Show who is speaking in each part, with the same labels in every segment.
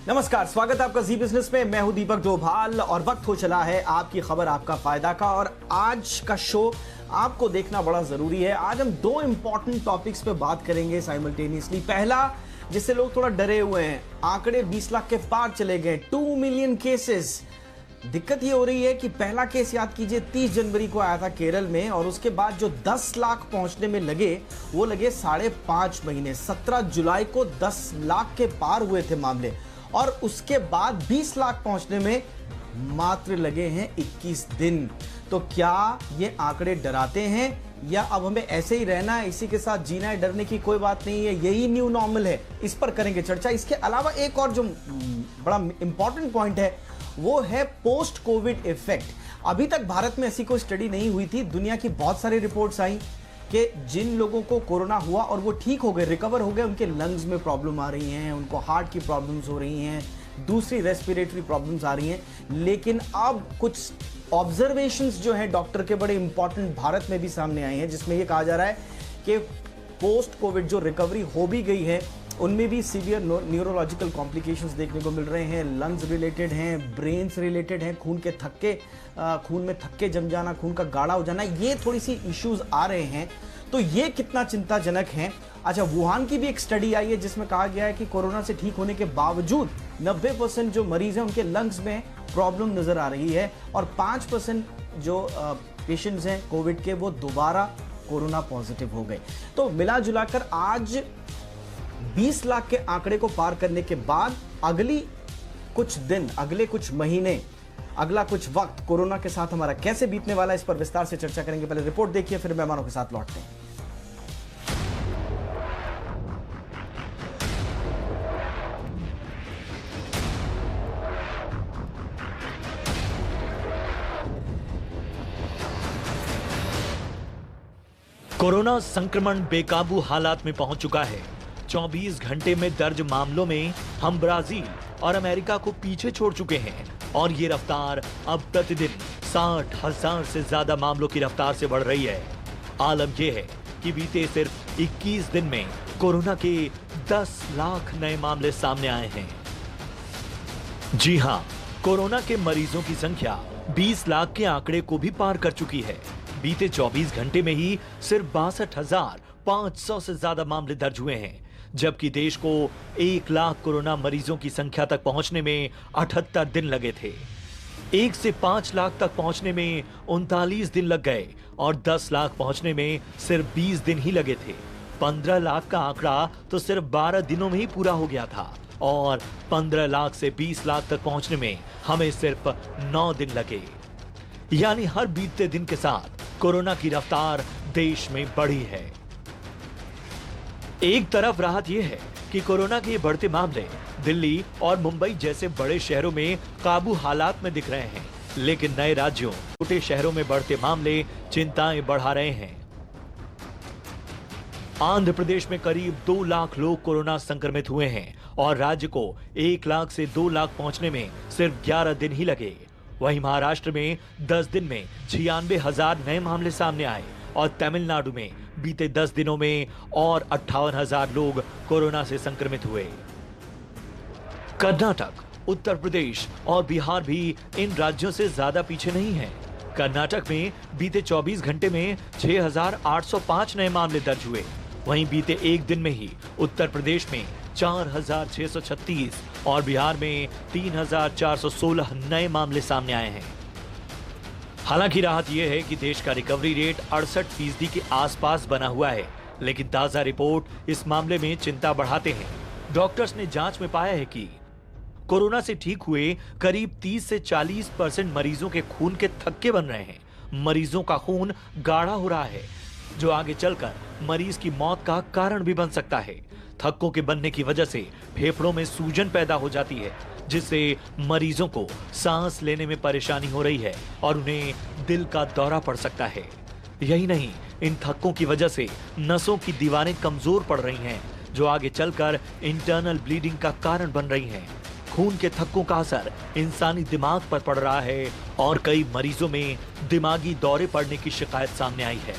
Speaker 1: नमस्कार, स्वागत है आपका जी बिजनेस में। मैं हूं दीपक डोभाल और वक्त हो चला है आपकी खबर आपका फायदा का। और आज का शो आपको देखना बड़ा जरूरी है। आज हम दो इंपॉर्टेंट टॉपिक्स पे बात करेंगे साइमल्टेनियसली। पहला, जिससे लोग थोड़ा डरे हुए हैं, आंकड़े 20 लाख के पार चले गए, 2 मिलियन केसेस। दिक्कत ये हो रही है कि पहला केस याद कीजिए 30 जनवरी को आया था केरल में, और उसके बाद जो 10 लाख पहुंचने में लगे वो लगे 5.5 महीने। 17 जुलाई को 10 लाख के पार हुए थे मामले, और उसके बाद 20 लाख पहुंचने में मात्र लगे हैं 21 दिन। तो क्या ये आंकड़े डराते हैं या अब हमें ऐसे ही रहना है, इसी के साथ जीना है? डरने की कोई बात नहीं है, यही न्यू नॉर्मल है। इस पर करेंगे चर्चा। इसके अलावा एक और जो बड़ा इंपॉर्टेंट पॉइंट है वो है पोस्ट कोविड इफेक्ट। अभी तक भारत में ऐसी कोई स्टडी नहीं हुई थी। दुनिया की बहुत सारी रिपोर्ट्स आई कि जिन लोगों को कोरोना हुआ और वो ठीक हो गए, रिकवर हो गए, उनके लंग्स में प्रॉब्लम आ रही हैं, उनको हार्ट की प्रॉब्लम्स हो रही हैं, दूसरी रेस्पिरेटरी प्रॉब्लम्स आ रही हैं। लेकिन अब कुछ ऑब्जर्वेशंस जो हैं डॉक्टर के बड़े इंपॉर्टेंट भारत में भी सामने आए हैं, जिसमें ये कहा जा रहा है कि पोस्ट कोविड जो रिकवरी हो भी गई है उनमें भी सीवियर न्यूरोलॉजिकल कॉम्प्लिकेशंस देखने को मिल रहे हैं। लंग्स रिलेटेड हैं, ब्रेन से रिलेटेड हैं, खून में थक्के जम जाना, खून का गाढ़ा हो जाना, ये थोड़ी सी इश्यूज आ रहे हैं। तो ये कितना चिंताजनक है। अच्छा, वुहान की भी एक स्टडी आई है जिसमें कहा गया है कि कोरोना से ठीक होने के बावजूद 90% जो मरीज हैं उनके लंग्स में प्रॉब्लम नजर आ रही है, और 5% जो पेशेंट्स हैं कोविड के वो दोबारा कोरोना पॉजिटिव हो गए। तो मिला जुलाकर आज 20 लाख के आंकड़े को पार करने के बाद अगले कुछ महीने, अगला कुछ वक्त कोरोना के साथ हमारा कैसे बीतने वाला है, इस पर विस्तार से चर्चा करेंगे। पहले रिपोर्ट देखिए, फिर मेहमानों के साथ लौटते हैं।
Speaker 2: कोरोना संक्रमण बेकाबू हालात में पहुंच चुका है। 24 घंटे में दर्ज मामलों में हम ब्राजील और अमेरिका को पीछे छोड़ चुके हैं, और ये रफ्तार अब प्रतिदिन 60,000 से ज्यादा मामलों की रफ्तार से बढ़ रही है। आलम यह है कि बीते सिर्फ 21 दिन में कोरोना के 10 लाख नए मामले सामने आए हैं। जी हां, कोरोना के मरीजों की संख्या 20 लाख के आंकड़े को भी पार कर चुकी है। बीते 24 घंटे में ही सिर्फ 62,500 से ज्यादा मामले दर्ज हुए हैं, जबकि देश को 1 लाख कोरोना मरीजों की संख्या तक पहुंचने में 78 दिन लगे थे। 1 से 5 लाख तक पहुंचने में 39 दिन लग गए, और 10 लाख पहुंचने में सिर्फ 20 दिन ही लगे थे। 15 लाख का आंकड़ा तो सिर्फ 12 दिनों में ही पूरा हो गया था, और 15 लाख से 20 लाख तक पहुंचने में हमें सिर्फ 9 दिन लगे। यानी हर बीतते दिन के साथ कोरोना की रफ्तार देश में बढ़ी है। एक तरफ राहत यह है कि कोरोना के बढ़ते मामले दिल्ली और मुंबई जैसे बड़े शहरों में काबू हालात में दिख रहे हैं, लेकिन नए राज्यों, छोटे शहरों में बढ़ते मामले चिंताएं बढ़ा रहे हैं। आंध्र प्रदेश में करीब 2 लाख लोग कोरोना संक्रमित हुए हैं, और राज्य को 1 लाख से 2 लाख पहुंचने में सिर्फ 11 दिन ही लगे। वहीं महाराष्ट्र में 10 दिन में 96,000 नए मामले सामने आए, और तमिलनाडु में बीते 10 दिनों में और 58,000 लोग कोरोना से संक्रमित हुए। कर्नाटक, उत्तर प्रदेश और बिहार भी इन राज्यों से ज्यादा पीछे नहीं है। कर्नाटक में बीते 24 घंटे में 6,805 नए मामले दर्ज हुए। वहीं बीते एक दिन में ही उत्तर प्रदेश में 4,636 और बिहार में 3,416 नए मामले सामने आए हैं। हालांकि राहत यह है कि देश का रिकवरी रेट 68% के आसपास बना हुआ है, लेकिन ताजा रिपोर्ट इस मामले में चिंता बढ़ाते हैं। डॉक्टर्स ने जांच में पाया है कि कोरोना से ठीक हुए करीब 30 से 40% मरीजों के खून के थक्के बन रहे हैं। मरीजों का खून गाढ़ा हो रहा है, जो आगे चलकर मरीज की मौत का कारण भी बन सकता है। थक्कों के बनने की वजह से फेफड़ों में सूजन पैदा हो जाती है, जिससे मरीजों को सांस लेने में परेशानी हो रही है और उन्हें दिल का दौरा पड़ सकता है। यही नहीं, इन थक्कों की वजह से नसों की दीवारें कमजोर पड़ रही हैं, जो आगे चलकर इंटरनल ब्लीडिंग का कारण बन रही हैं। खून के थक्कों का असर इंसानी दिमाग पर पड़ रहा है, और कई मरीजों में दिमागी दौरे पड़ने की शिकायत सामने आई है।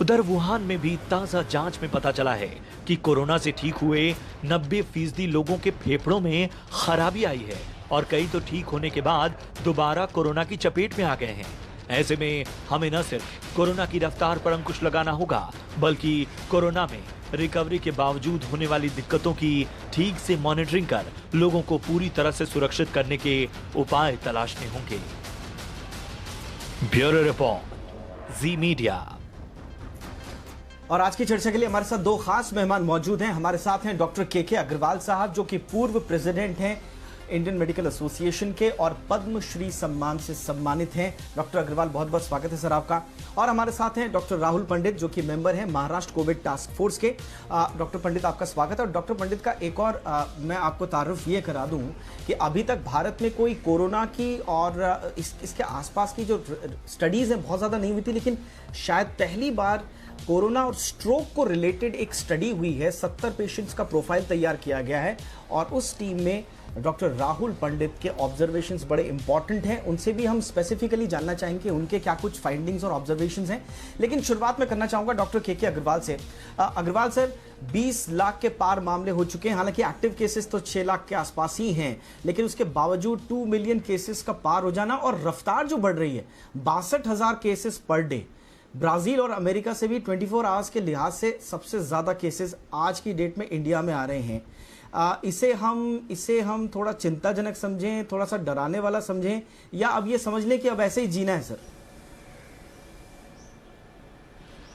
Speaker 2: उधर वुहान में भी ताजा जांच में पता चला है कि कोरोना से ठीक हुए 90% लोगों के फेफड़ों में खराबी आई है और कई तो ठीक होने के बाद दोबारा कोरोना की चपेट में आ गए हैं। ऐसे में हमें न सिर्फ कोरोना की रफ्तार पर अंकुश लगाना होगा, बल्कि कोरोना में रिकवरी के बावजूद होने वाली दिक्कतों की ठीक से मॉनिटरिंग कर लोगों को पूरी तरह से सुरक्षित करने के उपाय तलाशने होंगे। ब्यूरो रिपोर्ट, जी मीडिया।
Speaker 1: और आज की चर्चा के लिए हमारे साथ दो खास मेहमान मौजूद हैं। हमारे साथ हैं डॉक्टर के अग्रवाल साहब, जो कि पूर्व प्रेसिडेंट हैं इंडियन मेडिकल एसोसिएशन के और पद्मश्री सम्मान से सम्मानित हैं। डॉक्टर अग्रवाल, बहुत बहुत स्वागत है सर आपका। और हमारे साथ हैं डॉक्टर राहुल पंडित, जो कि मेंबर हैं महाराष्ट्र कोविड टास्क फोर्स के। डॉक्टर पंडित, आपका स्वागत है। और डॉक्टर पंडित का एक और मैं आपको तारुफ ये करा दूं कि अभी तक भारत में कोई कोरोना की और इसके आसपास की जो स्टडीज हैं बहुत ज़्यादा नहीं हुई थी, लेकिन शायद पहली बार कोरोना और स्ट्रोक को रिलेटेड एक स्टडी हुई है। 70 पेशेंट्स का प्रोफाइल तैयार किया गया है और उस टीम में डॉक्टर राहुल पंडित के ऑब्जर्वेशंस बड़े इंपॉर्टेंट हैं। उनसे भी हम स्पेसिफिकली जानना चाहेंगे उनके क्या कुछ फाइंडिंग्स और ऑब्जर्वेशंस हैं। लेकिन शुरुआत में करना चाहूंगा डॉक्टर के अग्रवाल से। अग्रवाल सर, 20 लाख के पार मामले हो चुके हैं। हालांकि एक्टिव केसेस तो 6 लाख के आसपास ही हैं, लेकिन उसके बावजूद 2 मिलियन केसेस का पार हो जाना और रफ्तार जो बढ़ रही है, 62,000 केसेस पर डे। ब्राजील और अमेरिका से भी 24 आवर्स के लिहाज से सबसे ज्यादा केसेस आज की डेट में इंडिया में आ रहे हैं। इसे हम थोड़ा चिंताजनक समझें, थोड़ा सा डराने वाला समझें, या अब ये समझ लें कि अब ऐसे ही जीना है सर?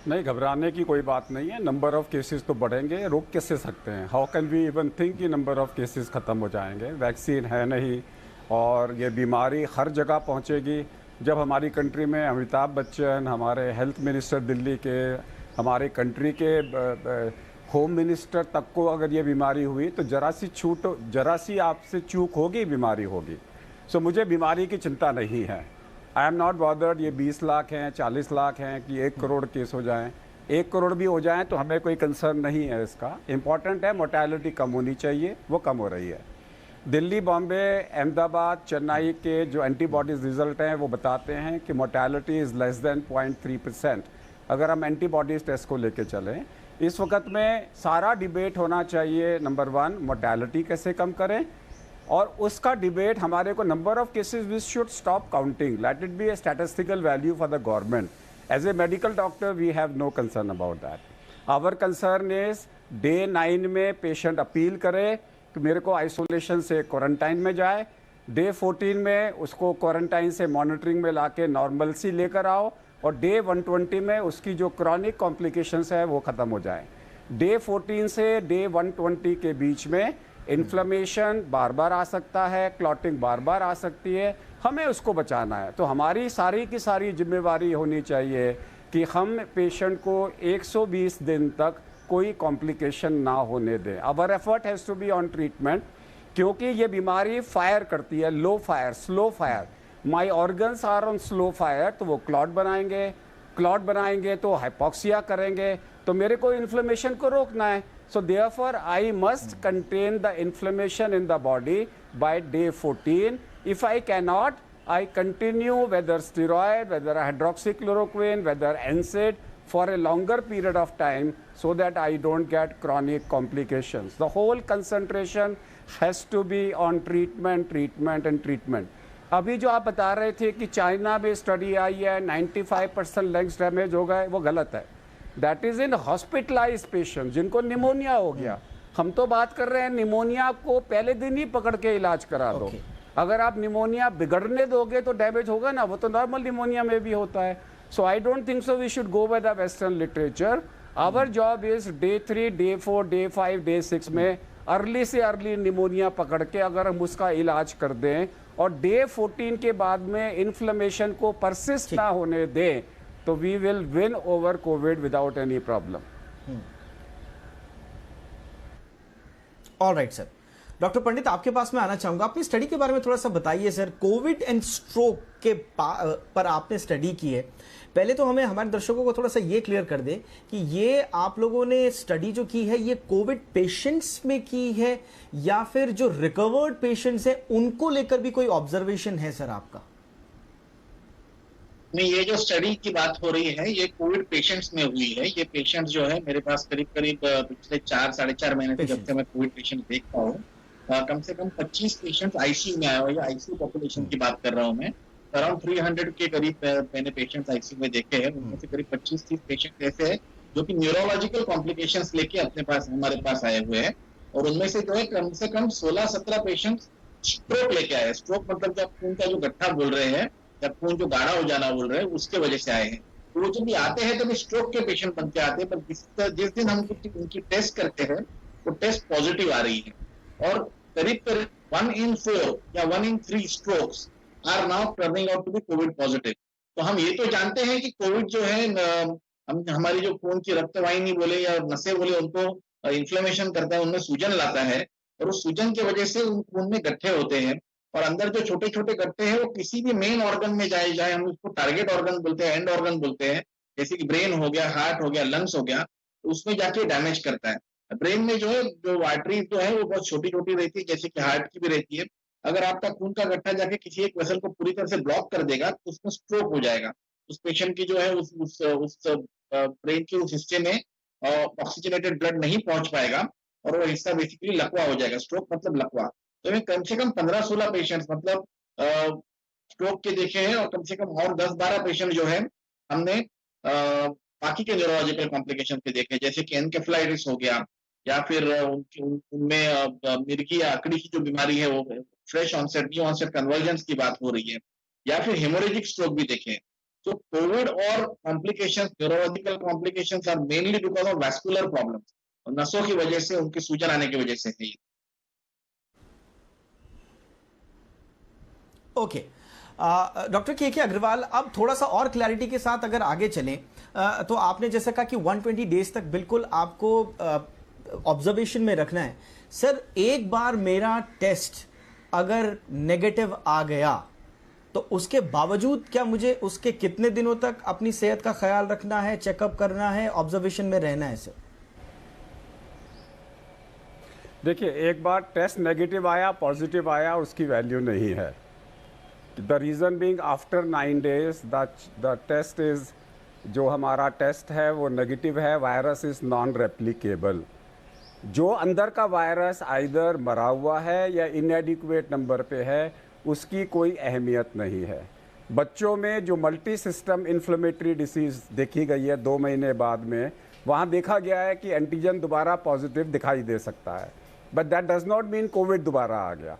Speaker 3: नहीं, घबराने की कोई बात नहीं है। नंबर ऑफ केसेस तो बढ़ेंगे, रोक कैसे सकते हैं? How can we even think कि नंबर ऑफ केसेस ख़त्म हो जाएंगे? वैक्सीन है नहीं और ये बीमारी हर जगह पहुंचेगी। जब हमारी कंट्री में अमिताभ बच्चन, हमारे हेल्थ मिनिस्टर दिल्ली के, हमारे कंट्री के होम मिनिस्टर तक को अगर ये बीमारी हुई तो जरा सी आपसे चूक होगी, बीमारी होगी। सो मुझे बीमारी की चिंता नहीं है। आई एम नॉट बॉदर्ड ये 20 लाख हैं, 40 लाख हैं कि 1 करोड़ केस हो जाएं। 1 करोड़ भी हो जाएं तो हमें कोई कंसर्न नहीं है इसका। इम्पॉर्टेंट है मोर्टेलिटी कम होनी चाहिए, वो कम हो रही है। दिल्ली, बॉम्बे, अहमदाबाद, चेन्नई के जो एंटीबॉडीज़ रिजल्ट हैं वो बताते हैं कि मोर्टेलिटी इज़ लेस देन 0.3%। अगर हम एंटीबॉडीज़ टेस्ट को लेके चलें, इस वक्त में सारा डिबेट होना चाहिए नंबर 1 मोर्टेलिटी कैसे कम करें, और उसका डिबेट हमारे को number of cases we should stop counting, let it be a statistical value for the government. As a medical doctor we have no concern about that. Our concern is day 9 में patient appeal करे कि मेरे को isolation से quarantine में जाए, day 14 में उसको क्वारंटाइन से मॉनिटरिंग में लाके नॉर्मलसी लेकर आओ, और डे 120 में उसकी जो क्रॉनिक कॉम्प्लिकेशंस है वो ख़त्म हो जाए। डे 14 से डे 120 के बीच में इन्फ्लेमेशन बार बार आ सकता है, क्लॉटिंग बार बार आ सकती है, हमें उसको बचाना है। तो हमारी सारी की सारी जिम्मेवारी होनी चाहिए कि हम पेशेंट को 120 दिन तक कोई कॉम्प्लिकेशन ना होने दें। Our effort has to be on treatment, क्योंकि ये बीमारी फायर करती है, low fire, slow fire. My organs are on slow fire, तो वो क्लॉट बनाएंगे तो हाइपोक्सिया करेंगे, तो मेरे को इन्फ्लेमेशन को रोकना है। So therefore I must contain the inflammation in the body by day 14. If I cannot, I continue whether steroid, whether hydroxychloroquine, whether NSAID for a longer period of time so that I don't get chronic complications. The whole concentration has to be on treatment, treatment and treatment. अभी जो आप बता रहे थे कि China में study आई है 95% lungs damage हो गए, वो गलत है। That is in hospitalise patient जिनको निमोनिया हो गया। हम तो बात कर रहे हैं निमोनिया को पहले दिन ही पकड़ के इलाज करा दो। अगर आप निमोनिया बिगड़ने दोगे तो डैमेज होगा ना, वो तो नॉर्मल निमोनिया में भी होता है। So I don't think so we should go by the western literature. Our job is day 3, day 4, day 5, day 6 में अर्ली से अर्ली निमोनिया पकड़ के अगर हम उसका इलाज कर दें और डे 14 के बाद में इन्फ्लेमेशन को परसिस्ट ना होने दें, तो we will win over COVID without any problem.
Speaker 1: Alright sir, doctor Pandit आपके पास मैं आना चाहूंगा। अपनी स्टडी के बारे में थोड़ा सा बताइए सर। कोविड एंड स्ट्रोक के पर आपने स्टडी की है। पहले तो हमें हमारे दर्शकों को थोड़ा सा ये क्लियर कर दे कि ये आप लोगों ने स्टडी जो की है ये कोविड पेशेंट्स में की है या फिर जो रिकवर्ड पेशेंट्स हैं उनको लेकर भी कोई ऑब्जर्वेशन है सर आपका?
Speaker 4: नहीं, ये जो स्टडी की बात हो रही है ये कोविड पेशेंट्स में हुई है। ये पेशेंट जो है मेरे पास करीब करीब पिछले 4 साढ़े 4 महीने से जब
Speaker 1: पेशेंट
Speaker 4: से मैं कोविड पेशेंट देखता हूँ, कम से कम 25 पेशेंट आईसीयू में आए हुए हैं। आईसीयू पॉपुलेशन की बात कर रहा हूँ मैं। अराउंड 300 के करीब मैंने पेशेंट्स आईसीयू में देखे हैं। उनमें से करीब 25-30 पेशेंट ऐसे हैं जो कि न्यूरोलॉजिकल कॉम्प्लिकेशंस लेके अपने पास हमारे पास आए हुए हैं। और उनमें से जो है कम से कम 16-17 पेशेंट स्ट्रोक लेके आए। स्ट्रोक मतलब जो आप खून का जो गट्ठा बोल रहे हैं या खून जो गाढ़ा हो जाना बोल रहे हैं, उसके वजह से आए हैं। तो वो जब भी आते हैं तो भी स्ट्रोक के पेशेंट बन के आते हैं, पर जिस दिन हम उनकी टेस्ट करते हैं वो टेस्ट पॉजिटिव आ रही है। और करीब करीब 1 in 4 या 1 in 3 strokes are now turning out to be Covid positive. तो हम ये तो जानते हैं कि कोविड जो है हम हमारी जो खून की रक्तवाहिनी बोले या नसें बोले उनको इन्फ्लेमेशन करता है, उनमें सूजन लाता है। और उस सूजन की वजह से उन खून में गड्ढे होते हैं। और अंदर जो छोटे छोटे गड्ढे हैं वो किसी भी मेन ऑर्गन में जाए जाए, हम उसको टारगेट ऑर्गन बोलते हैं, एंड ऑर्गन बोलते हैं, जैसे कि ब्रेन हो गया, हार्ट हो गया, लंग्स हो गया, तो उसमें जाके डैमेज करता है। ब्रेन में जो है जो आर्टरीज जो है वो बहुत छोटी छोटी रहती है, जैसे कि हार्ट की भी रहती है। अगर आपका खून का गड्ढा जाके किसी एक वेसल को पूरी तरह से ब्लॉक कर देगा तो उसमें स्ट्रोक हो जाएगा। उस पेशेंट की जो है उस ब्रेन के उस हिस्से में ऑक्सीजनेटेड ब्लड नहीं पहुंच पाएगा और वो हिस्सा बेसिकली लकवा हो जाएगा। स्ट्रोक मतलब लकवा। तो मैं कम से कम 15-16 पेशेंट्स मतलब स्ट्रोक के देखे हैं, और कम से कम और 10-12 पेशेंट जो है हमने बाकी के न्यूरोलॉजिकल कॉम्प्लिकेशन के देखे, जैसे कि एनकेफेलाइटिस हो गया, या फिर उनमें मिर्गी या अकड़ी की जो बीमारी है वो fresh onset new onset convergence की बात हो रही है, या फिर हेमोरेजिक स्ट्रोक भी देखे हैं। तो कोविड और complications, neurological complications are mainly because of vascular problems, नसों की वजह से, उनकी सूजन आने की वजह से है।
Speaker 1: ओके डॉक्टर के अग्रवाल, अब थोड़ा सा और क्लैरिटी के साथ अगर आगे चलें, तो आपने जैसे कहा कि 120 डेज तक बिल्कुल आपको ऑब्जर्वेशन में रखना है। सर, एक बार मेरा टेस्ट अगर नेगेटिव आ गया तो उसके बावजूद क्या मुझे उसके कितने दिनों तक अपनी सेहत का ख्याल रखना है, चेकअप करना है, ऑब्जर्वेशन में रहना है सर?
Speaker 3: देखिए, एक बार टेस्ट नेगेटिव आया, पॉजिटिव आया, उसकी वैल्यू नहीं है। The reason being after 9 days the test is, जो हमारा टेस्ट है वो नेगेटिव है, वायरस इज़ नॉन रेप्लिकेबल। जो अंदर का वायरस आइदर मरा हुआ है या इनएडिक्वेट नंबर पे है, उसकी कोई अहमियत नहीं है। बच्चों में जो मल्टी सिस्टम इन्फ्लेमेटरी डिसीज़ देखी गई है 2 महीने बाद में, वहाँ देखा गया है कि एंटीजन दोबारा पॉजिटिव दिखाई दे सकता है, but that does not mean Covid दोबारा आ गया।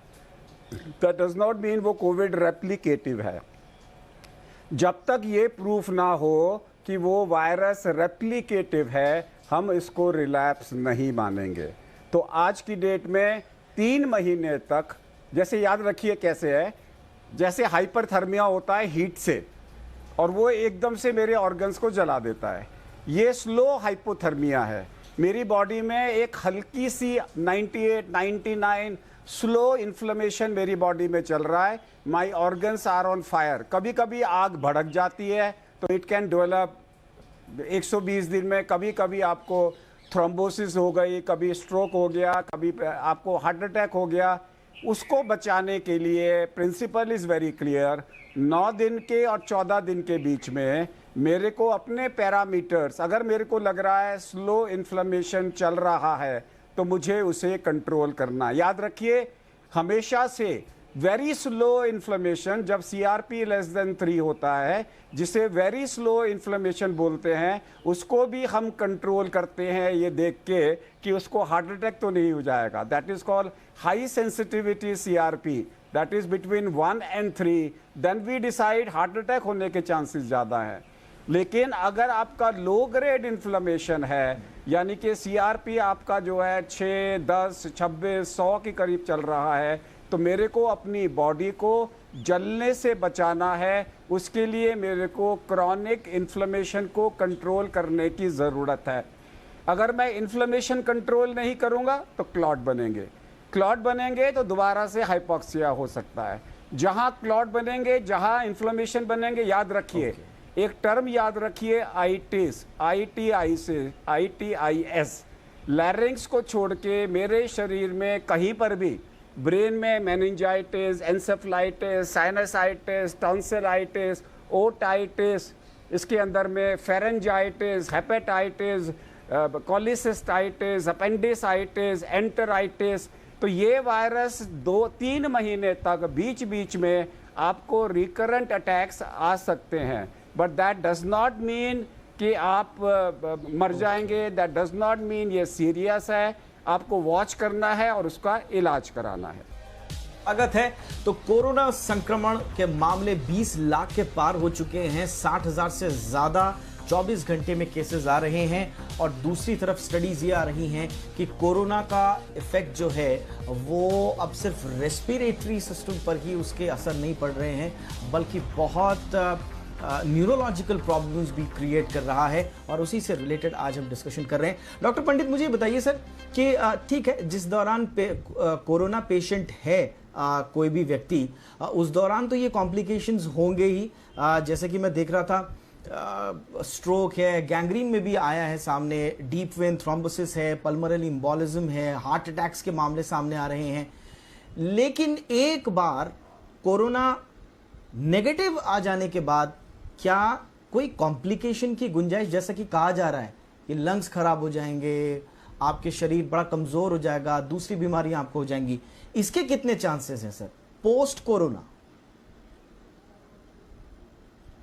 Speaker 3: दैट डज नॉट मीन वो कोविड रेप्लिकेटिव है। जब तक ये प्रूफ ना हो कि वो वायरस रेप्लिकेटिव है, हम इसको रिलैप्स नहीं मानेंगे। तो आज की डेट में 3 महीने तक, जैसे याद रखिए कैसे है, जैसे हाइपरथर्मिया होता है हीट से, और वो एकदम से मेरे ऑर्गन्स को जला देता है, ये स्लो हाइपोथर्मिया है। मेरी बॉडी में एक हल्की सी 98-99 स्लो इन्फ्लेमेशन मेरी बॉडी में चल रहा है। माई ऑर्गन्स आर ऑन फायर। कभी कभी आग भड़क जाती है तो इट कैन डेवलप 120 दिन में। कभी कभी आपको थ्रोम्बोसिस हो गई, कभी स्ट्रोक हो गया, कभी आपको हार्ट अटैक हो गया। उसको बचाने के लिए प्रिंसिपल इज़ वेरी क्लियर। 9 दिन के और 14 दिन के बीच में मेरे को अपने पैरामीटर्स, अगर मेरे को लग रहा है स्लो इन्फ्लेमेशन चल रहा है तो मुझे उसे कंट्रोल करना। याद रखिए, हमेशा से वेरी स्लो इन्फ्लेमेशन, जब CRP लेस देन 3 होता है, जिसे वेरी स्लो इन्फ्लेमेशन बोलते हैं, उसको भी हम कंट्रोल करते हैं ये देख के कि उसको हार्ट अटैक तो नहीं हो जाएगा। That is called high sensitivity CRP, that is between 1 and 3। Then we decide heart attack होने के चांसेस ज़्यादा हैं। लेकिन अगर आपका लो ग्रेड इन्फ्लेमेशन है, यानी कि CRP आपका जो है 6, 10, 26, 100 के करीब चल रहा है, तो मेरे को अपनी बॉडी को जलने से बचाना है। उसके लिए मेरे को क्रॉनिक इन्फ्लेमेशन को कंट्रोल करने की ज़रूरत है। अगर मैं इन्फ्लेमेशन कंट्रोल नहीं करूँगा तो क्लॉट बनेंगे। क्लॉट बनेंगे तो दोबारा से हाइपोक्सिया हो सकता है। जहाँ क्लॉट बनेंगे, जहाँ इन्फ्लेमेशन बनेंगे, याद रखिए एक टर्म याद रखिए, आइटिस, ITI से ITIS। लैरिंग्स को छोड़ के मेरे शरीर में कहीं पर भी, ब्रेन में मेनिंजाइटिस, एंसेफ्लाइटिस, साइनसाइटिस, टॉन्सिलाइटिस ओटाइटिस, इसके अंदर में pharyngitis, hepatitis, cholecystitis, appendicitis, enteritis. तो ये वायरस 2-3 महीने तक बीच बीच में आपको रिकरेंट अटैक्स आ सकते हैं, but that does not mean कि आप मर जाएंगे, दैट डज नॉट मीन ये सीरियस है। आपको वॉच करना है और उसका इलाज कराना है।
Speaker 1: स्वागत है। तो कोरोना संक्रमण के मामले 20 लाख के पार हो चुके हैं, 60,000 से ज्यादा 24 घंटे में केसेस आ रहे हैं। और दूसरी तरफ स्टडीज ये आ रही हैं कि कोरोना का इफेक्ट जो है वो अब सिर्फ रेस्पिरेटरी सिस्टम पर ही उसके असर नहीं पड़ रहे हैं, बल्कि बहुत न्यूरोलॉजिकल प्रॉब्लम्स भी क्रिएट कर रहा है। और उसी से रिलेटेड आज हम डिस्कशन कर रहे हैं। डॉक्टर पंडित, मुझे बताइए सर कि ठीक है, जिस दौरान कोरोना पेशेंट है कोई भी व्यक्ति, उस दौरान तो ये कॉम्प्लिकेशंस होंगे ही। जैसे कि मैं देख रहा था, स्ट्रोक है, गैंग्रीन में भी आया है सामने, डीप वेन थ्रोम्बोसिस है, पल्मोनरी एम्बोलिज्म है, हार्ट अटैक्स के मामले सामने आ रहे हैं। लेकिन एक बार कोरोना नेगेटिव आ जाने के बाद क्या कोई कॉम्प्लिकेशन की गुंजाइश, जैसा कि कहा जा रहा है कि लंग्स खराब हो जाएंगे, आपके शरीर बड़ा कमजोर हो जाएगा, दूसरी बीमारियां आपको हो जाएंगी, इसके कितने चांसेस हैं सर पोस्ट कोरोना?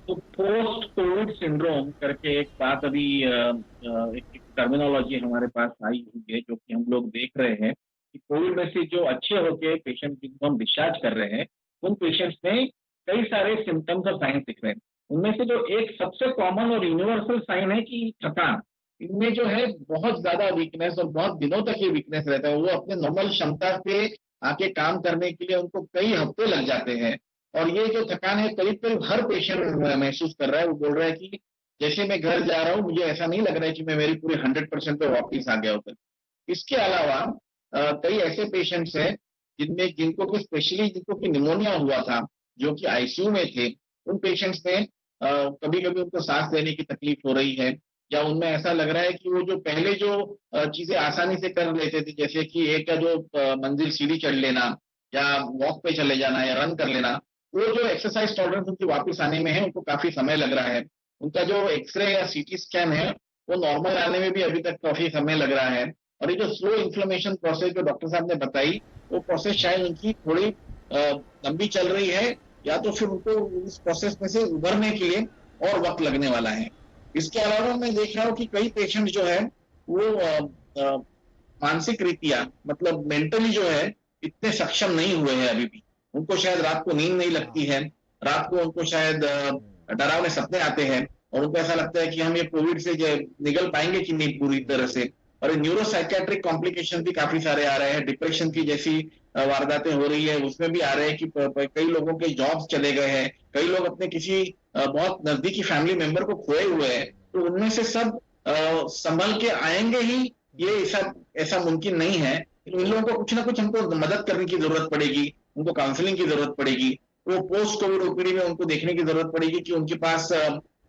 Speaker 4: तो पोस्ट कोविड सिंड्रोम करके एक बात अभी एक टर्मिनोलॉजी हमारे पास आई हुई है, जो कि हम लोग देख रहे हैं कि कोविड में से जो अच्छे होके पेशेंट जिनको हम डिस्चार्ज कर रहे हैं, उन पेशेंट्स में कई सारे सिम्टम्स और साइंस दिख रहे हैं। उनमें से जो एक सबसे कॉमन और यूनिवर्सल साइन है कि थकान, इनमें जो है बहुत ज्यादा वीकनेस और बहुत दिनों तक ये वीकनेस रहता है। वो अपने नॉर्मल क्षमता पे आके काम करने के लिए उनको कई हफ्ते लग जाते हैं। और ये जो थकान है करीब करीब हर पेशेंट महसूस कर रहा है। वो बोल रहा है कि जैसे मैं घर जा रहा हूँ, मुझे ऐसा नहीं लग रहा है कि मैं मेरी पूरी 100% पे वापिस आ गया होता। इसके अलावा कई ऐसे पेशेंट्स हैं जिनको कि स्पेशली जिनको कि निमोनिया हुआ था, जो कि आईसीयू में थे, उन पेशेंट्स में कभी कभी उनको सांस लेने की तकलीफ हो रही है, या उनमें ऐसा लग रहा है कि वो जो पहले जो चीजें आसानी से कर लेते थे, जैसे कि एक जो मंजिल सीढ़ी चढ़ लेना या वॉक पे चले जाना या रन कर लेना, वो जो एक्सरसाइज टॉलरेंस उनकी वापस आने में है, उनको काफी समय लग रहा है। उनका जो एक्सरे या सीटी स्कैन है वो नॉर्मल आने में भी अभी तक काफी समय लग रहा है। और ये जो स्लो इन्फ्लेमेशन प्रोसेस जो डॉक्टर साहब ने बताई, वो प्रोसेस शायद उनकी थोड़ी लंबी चल रही है, या तो फिर उनको इस प्रोसेस में से उभरने के लिए और वक्त लगने वाला है। इसके अलावा मैं देख रहा हूँ कि कई पेशेंट जो है वो मानसिक रीतिया, मतलब मेंटली जो है इतने सक्षम नहीं हुए हैं अभी भी। उनको शायद रात को नींद नहीं लगती है, रात को उनको शायद डरावने सपने आते हैं, और उनको ऐसा लगता है कि हम ये कोविड से निकल पाएंगे कि नहीं पूरी तरह से। और न्यूरो साइकेट्रिक कॉम्प्लिकेशन भी काफी सारे आ रहे हैं, डिप्रेशन की जैसी वारदातें हो रही है, उसमें भी आ रहे हैं कि कई लोगों के जॉब्स चले गए हैं, कई लोग अपने किसी बहुत नजदीकी फैमिली मेंबर को खोए हुए हैं। तो उनमें से सब संभल के आएंगे ही, ये ऐसा मुमकिन नहीं है। इन लोगों को कुछ ना कुछ हमको मदद करने की जरूरत पड़ेगी, उनको काउंसलिंग की जरूरत पड़ेगी, वो पोस्ट कोविड ओपीडी में उनको देखने की जरूरत पड़ेगी कि उनके पास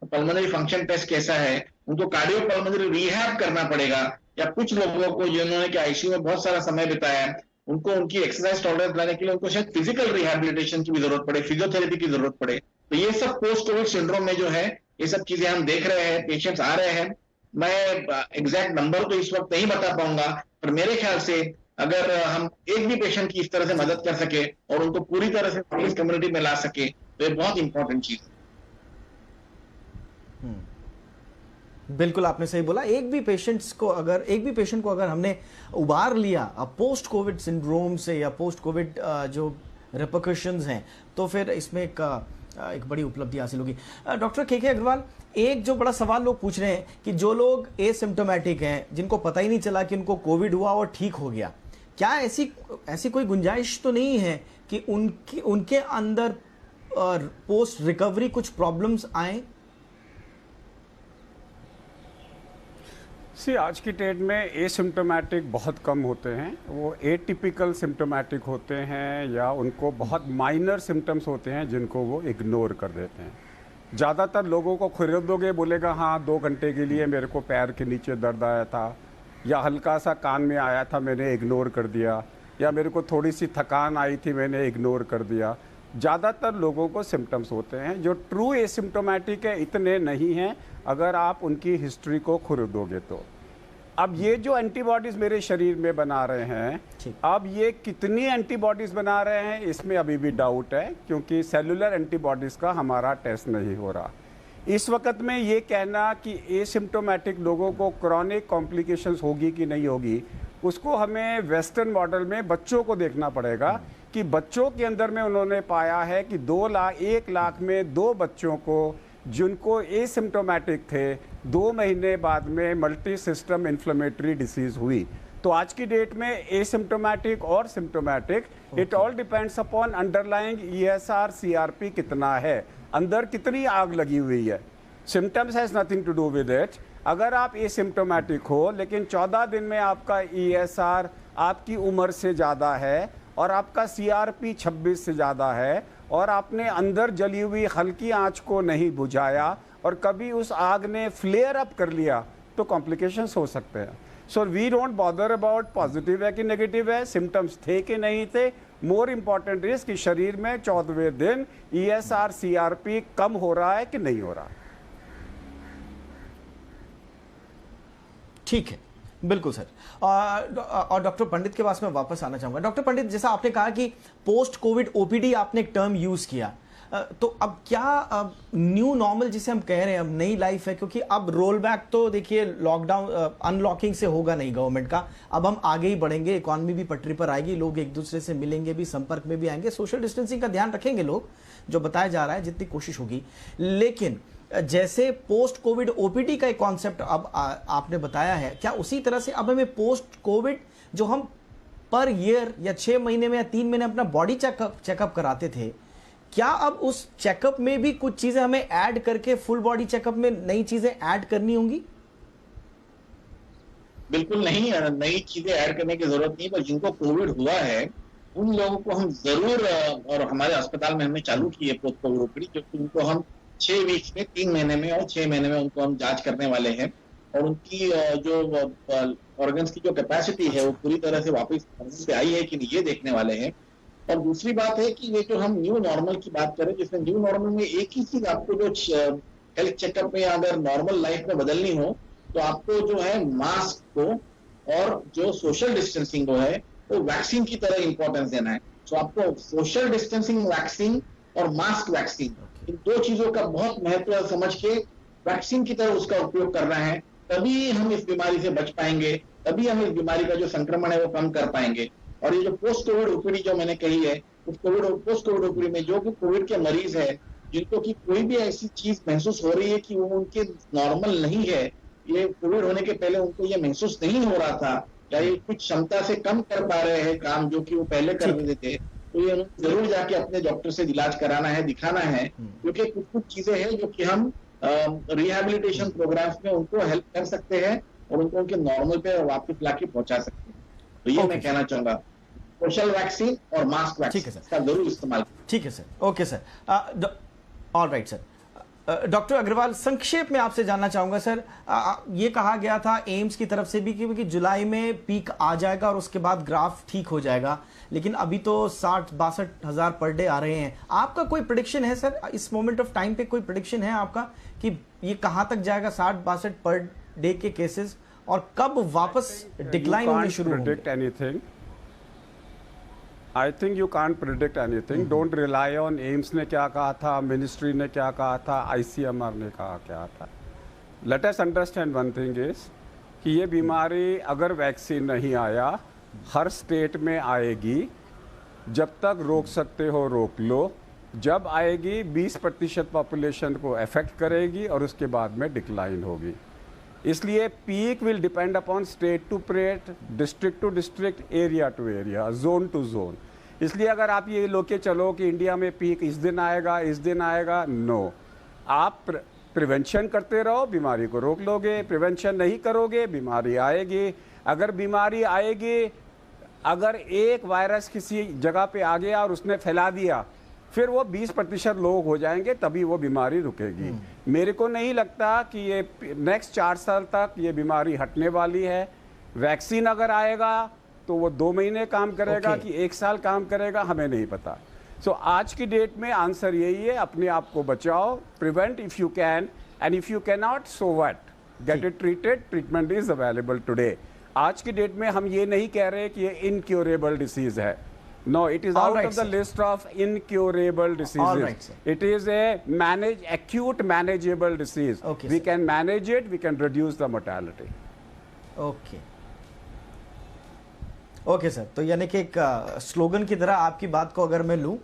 Speaker 4: पल्मोनरी फंक्शन टेस्ट कैसा है, उनको कार्डियो पल्मोनरी रिहैब करना पड़ेगा। या कुछ लोगों को जिन्होंने कि आईसीयू में बहुत सारा समय बिताया है, उनको उनकी एक्सरसाइज टॉलरेंस लाने के लिए उनको शायद फिजिकल रिहैबिलिटेशन की भी जरूरत पड़े, फिजियोथेरेपी की जरूरत पड़े। तो ये सब पोस्ट कोविड सिंड्रोम में जो है ये सब चीजें हम देख रहे हैं, पेशेंट्स आ रहे हैं। मैं एग्जैक्ट नंबर तो इस वक्त नहीं बता पाऊंगा, पर मेरे ख्याल से अगर हम एक भी पेशेंट की इस तरह से मदद कर सके और उनको पूरी तरह से पुलिस कम्युनिटी में ला सके, तो ये बहुत इंपॉर्टेंट चीज है।
Speaker 1: बिल्कुल आपने सही बोला। एक भी पेशेंट को अगर हमने उबार लिया पोस्ट कोविड सिंड्रोम से या पोस्ट कोविड जो रिपरकशंस हैं, तो फिर इसमें एक बड़ी उपलब्धि हासिल होगी। डॉक्टर के अग्रवाल, एक जो बड़ा सवाल लोग पूछ रहे हैं कि जो लोग एसिम्प्टोमेटिक हैं, जिनको पता ही नहीं चला कि उनको कोविड हुआ और ठीक हो गया, क्या ऐसी कोई गुंजाइश तो नहीं है कि उनके अंदर पोस्ट रिकवरी कुछ प्रॉब्लम्स आए?
Speaker 3: आज की डेट में एसिम्प्टोमेटिक बहुत कम होते हैं, वो एटिपिकल सिम्प्टोमेटिक होते हैं, या उनको बहुत माइनर सिम्टम्स होते हैं जिनको वो इग्नोर कर देते हैं। ज़्यादातर लोगों को खरीदोगे, बोलेगा हाँ 2 घंटे के लिए मेरे को पैर के नीचे दर्द आया था, या हल्का सा कान में आया था मैंने इग्नोर कर दिया, या मेरे को थोड़ी सी थकान आई थी मैंने इग्नोर कर दिया। ज़्यादातर लोगों को सिम्टम्स होते हैं। जो ट्रू एसिम्टोमेटिक है इतने नहीं हैं अगर आप उनकी हिस्ट्री को खुरदोगे तो। अब ये जो एंटीबॉडीज मेरे शरीर में बना रहे हैं, अब ये कितनी एंटीबॉडीज बना रहे हैं इसमें अभी भी डाउट है, क्योंकि सेलुलर एंटीबॉडीज का हमारा टेस्ट नहीं हो रहा। इस वक्त में ये कहना कि एसिम्टोमेटिक लोगों को क्रॉनिक कॉम्प्लिकेशंस होगी कि नहीं होगी, उसको हमें वेस्टर्न मॉडल में बच्चों को देखना पड़ेगा कि बच्चों के अंदर में उन्होंने पाया है कि 1 लाख में 2 बच्चों को जिनको एसिम्टोमेटिक थे 2 महीने बाद में मल्टी सिस्टम इन्फ्लेमेटरी डिसीज हुई। तो आज की डेट में एसिम्टोमेटिक और symptomatic, it all depends upon underlying ESR CRP कितना है, अंदर कितनी आग लगी हुई है। Symptoms has nothing to do with it. अगर आप एसिम्टोमेटिक हो लेकिन 14 दिन में आपका ESR आपकी उम्र से ज़्यादा है और आपका CRP 26 से ज़्यादा है और आपने अंदर जली हुई हल्की आंच को नहीं बुझाया और कभी उस आग ने फ्लेयर अप कर लिया तो कॉम्प्लिकेशंस हो सकते हैं। So we don't bother about positive है कि नेगेटिव है, सिम्टम्स थे कि नहीं थे। मोर इम्पॉर्टेंट इज कि शरीर में 14वें दिन ESR CRP कम हो रहा है कि नहीं हो रहा।
Speaker 1: ठीक है, बिल्कुल सर। और डॉक्टर पंडित के पास मैं वापस आना चाहूंगा। डॉक्टर पंडित, जैसा आपने कहा कि पोस्ट कोविड OPD आपने एक टर्म यूज किया, तो अब क्या न्यू नॉर्मल जिसे हम कह रहे हैं, अब नई लाइफ है, क्योंकि अब रोल बैक तो देखिए लॉकडाउन अनलॉकिंग से होगा नहीं गवर्नमेंट का। अब हम आगे ही बढ़ेंगे, इकॉनमी भी पटरी पर आएगी, लोग एक दूसरे से मिलेंगे भी, संपर्क में भी आएंगे, सोशल डिस्टेंसिंग का ध्यान रखेंगे लोग, जो बताया जा रहा है जितनी कोशिश होगी। लेकिन जैसे पोस्ट कोविड OPD का एक कॉन्सेप्ट अब आपने बताया है, क्या उसी तरह से अब हमें पोस्ट कोविड जो हम पर ईयर या 6 महीने में या 3 महीने अपना बॉडी चेकअप कराते थे, क्या अब उस चेकअप में भी कुछ चीजें हमें ऐड करके फुल बॉडी चेकअप में नई चीजें ऐड करनी होंगी?
Speaker 4: बिल्कुल नहीं, नई चीजें ऐड करने की जरूरत नहीं, पर जिनको कोविड हुआ है उन लोगों को हम जरूर, और हमारे अस्पताल में हमने चालू की है पोस्ट कोविड OPD, क्योंकि उनको हम 6 वीक्स में, 3 महीने में और 6 महीने में उनको हम जांच करने वाले हैं और उनकी जो ऑर्गन्स की जो कैपेसिटी है वो पूरी तरह से वापस से आई है कि नहीं, ये देखने वाले हैं। और दूसरी बात है कि ये जो हम न्यू नॉर्मल की बात करें, जिसमें न्यू नॉर्मल में एक ही चीज आपको जो हेल्थ चेकअप में अगर नॉर्मल लाइफ में बदलनी हो तो आपको जो है मास्क को और जो सोशल डिस्टेंसिंग को है वो वैक्सीन की तरह इंपॉर्टेंस देना है। तो आपको सोशल डिस्टेंसिंग वैक्सीन और मास्क वैक्सीन, इन 2 चीजों का बहुत महत्व समझ के वैक्सीन की तरह उसका उपयोग करना है, तभी हम इस बीमारी से बच पाएंगे, तभी हम इस बीमारी का जो संक्रमण है वो कम कर पाएंगे। और ये जो पोस्ट कोविड OPD जो मैंने कही है, उस पोस्ट कोविड OPD में जो कि कोविड के मरीज है, जिनको कि कोई भी ऐसी चीज महसूस हो रही है कि वो उनके नॉर्मल नहीं है, ये कोविड होने के पहले उनको ये महसूस नहीं हो रहा था, या ये कुछ क्षमता से कम कर पा रहे हैं काम जो कि वो पहले कर रहे थे, तो ये जरूर जाके अपने डॉक्टर से इलाज कराना है, दिखाना है, क्योंकि कुछ चीजें हैं जो कि हम रिहैबिलिटेशन प्रोग्राम्स में उनको हेल्प कर सकते हैं और उनको उनके नॉर्मल पे वापस लाके पहुंचा सकते हैं। तो ये मैं कहना चाहूंगा, सोशल वैक्सीन और मास्क वैक्सीन का जरूर इस्तेमाल।
Speaker 1: ठीक है sir, okay sir, all right sir. Doctor Agarwal, संक्षेप में आपसे जानना चाहूंगा सर, ये कहा गया था एम्स की तरफ से भी कि जुलाई में पीक आ जाएगा और उसके बाद ग्राफ ठीक हो जाएगा, लेकिन अभी तो 60-62 हज़ार पर डे आ रहे हैं। आपका कोई प्रेडिक्शन है सर इस मोमेंट ऑफ टाइम पे, कोई प्रेडिक्शन है आपका कि ये कहां तक जाएगा 60-62 पर डे के केसेस, और कब वापस डिक्लाइन होने शुरू होंगे?
Speaker 3: I think you can't predict anything. Don't rely on AIIMS ने क्या कहा था, मिनिस्ट्री ने क्या कहा था, ICMR ने कहा क्या था। Let us understand one thing is कि ये बीमारी अगर वैक्सीन नहीं आया, हर स्टेट में आएगी, जब तक रोक सकते हो रोक लो, जब आएगी 20% पॉपुलेशन को अफेक्ट करेगी और उसके बाद में डिक्लाइन होगी। इसलिए peak will depend upon state to state, district to district, area to area, zone to zone. इसलिए अगर आप ये लो के चलो कि इंडिया में पीक इस दिन आएगा, इस दिन आएगा, नो। आप प्रिवेंशन करते रहो, बीमारी को रोक लोगे। प्रिवेंशन नहीं करोगे, बीमारी आएगी। अगर बीमारी आएगी, अगर एक वायरस किसी जगह पे आ गया और उसने फैला दिया, फिर वो 20% लोग हो जाएंगे, तभी वो बीमारी रुकेगी। मेरे को नहीं लगता कि ये नेक्स्ट 4 साल तक ये बीमारी हटने वाली है। वैक्सीन अगर आएगा तो वो 2 महीने काम करेगा कि 1 साल काम करेगा, हमें नहीं पता। सो आज की डेट में आंसर यही है, अपने आप को बचाओ, prevent if you can, and if you can not, so what, get it treated, treatment is available today. आज की डेट में हम ये नहीं कह रहे कि ये इनक्योरेबल डिसीज है, no, it is
Speaker 1: All
Speaker 3: out
Speaker 1: right,
Speaker 3: of the
Speaker 1: sir.
Speaker 3: List of incurable
Speaker 1: All
Speaker 3: diseases.
Speaker 1: right, sir.
Speaker 3: It is a acute manageable disease.
Speaker 1: Okay,
Speaker 3: we
Speaker 1: sir.
Speaker 3: can manage it, we can reduce the mortality.
Speaker 1: Okay okay sir, तो यानी कि एक slogan की तरह आपकी बात को अगर मैं लूं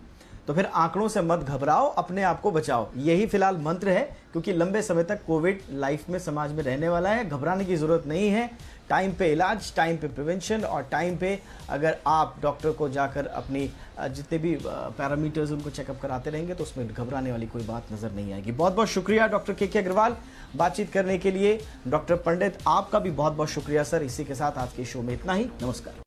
Speaker 1: तो फिर आंकड़ों से मत घबराओ, अपने आप को बचाओ, यही फिलहाल मंत्र है, क्योंकि लंबे समय तक कोविड लाइफ में समाज में रहने वाला है। घबराने की जरूरत नहीं है। टाइम पे इलाज, टाइम पे प्रिवेंशन और टाइम पे अगर आप डॉक्टर को जाकर अपनी जितने भी पैरामीटर्स उनको चेकअप कराते रहेंगे तो उसमें घबराने वाली कोई बात नजर नहीं आएगी। बहुत बहुत शुक्रिया डॉक्टर के अग्रवाल बातचीत करने के लिए। डॉक्टर पंडित, आपका भी बहुत बहुत शुक्रिया सर। इसी के साथ आज के शो में इतना ही। नमस्कार।